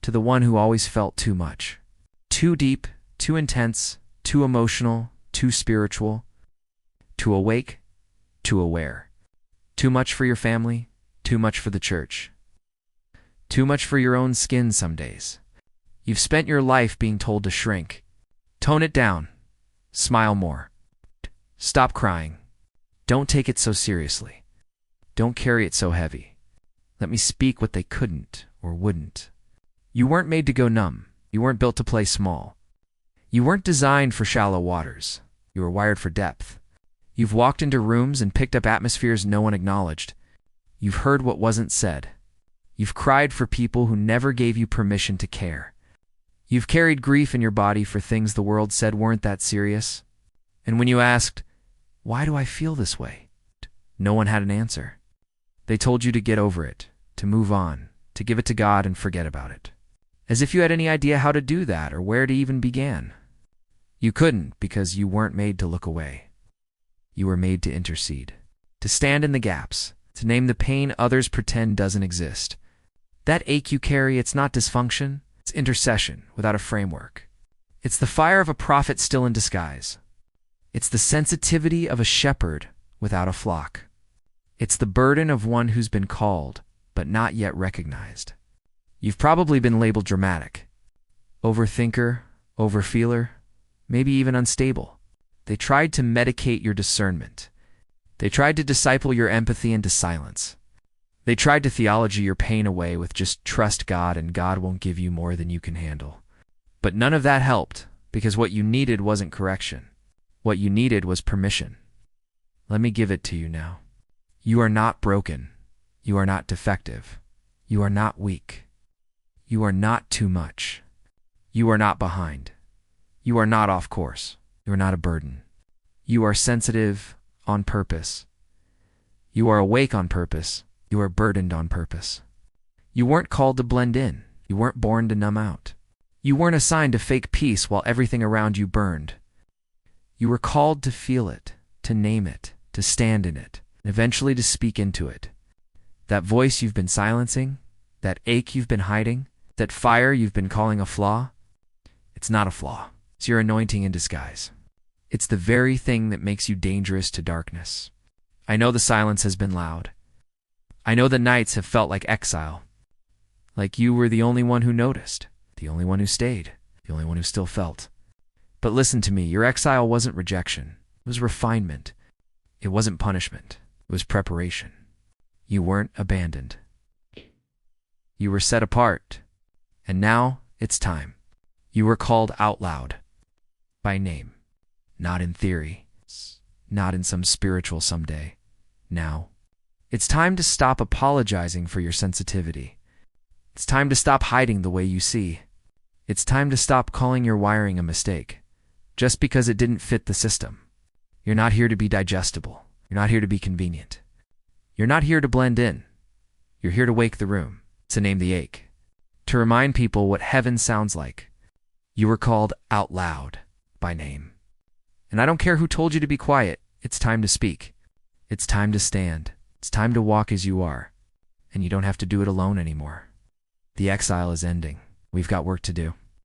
to the one who always felt too much. Too deep, too intense, too emotional, too spiritual, too awake, too aware. Too much for your family, too much for the church. Too much for your own skin some days. You've spent your life being told to shrink. Tone it down. Smile more. Stop crying. Don't take it so seriously. Don't carry it so heavy. Let me speak what they couldn't or wouldn't. You weren't made to go numb. You weren't built to play small. You weren't designed for shallow waters. You were wired for depth. You've walked into rooms and picked up atmospheres no one acknowledged. You've heard what wasn't said. You've cried for people who never gave you permission to care. You've carried grief in your body for things the world said weren't that serious. And when you asked, "Why do I feel this way?" no one had an answer. They told you to get over it, to move on, to give it to God and forget about it. As if you had any idea how to do that or where to even begin. You couldn't because you weren't made to look away. You were made to intercede, to stand in the gaps, to name the pain others pretend doesn't exist. That ache you carry, it's not dysfunction, it's intercession without a framework. It's the fire of a prophet still in disguise. It's the sensitivity of a shepherd without a flock. It's the burden of one who's been called, but not yet recognized. You've probably been labeled dramatic, overthinker, overfeeler, maybe even unstable. They tried to medicate your discernment. They tried to disciple your empathy into silence. They tried to theology your pain away with just trust God and God won't give you more than you can handle. But none of that helped, because what you needed wasn't correction. What you needed was permission. Let me give it to you now. You are not broken. You are not defective. You are not weak. You are not too much. You are not behind. You are not off course. You are not a burden. You are sensitive on purpose. You are awake on purpose. You are burdened on purpose. You weren't called to blend in. You weren't born to numb out. You weren't assigned to fake peace while everything around you burned. You were called to feel it, to name it, to stand in it, and eventually to speak into it. That voice you've been silencing, that ache you've been hiding, that fire you've been calling a flaw, it's not a flaw. It's your anointing in disguise. It's the very thing that makes you dangerous to darkness. I know the silence has been loud. I know the nights have felt like exile. Like you were the only one who noticed, the only one who stayed, the only one who still felt. But listen to me, your exile wasn't rejection. It was refinement. It wasn't punishment. It was preparation. You weren't abandoned. You were set apart. And now it's time. You were called out loud. By name. Not in theory. Not in some spiritual someday. Now. It's time to stop apologizing for your sensitivity. It's time to stop hiding the way you see. It's time to stop calling your wiring a mistake, just because it didn't fit the system. You're not here to be digestible. You're not here to be convenient. You're not here to blend in. You're here to wake the room, to name the ache, to remind people what heaven sounds like. You were called out loud by name. And I don't care who told you to be quiet. It's time to speak. It's time to stand. It's time to walk as you are. And you don't have to do it alone anymore. The exile is ending. We've got work to do.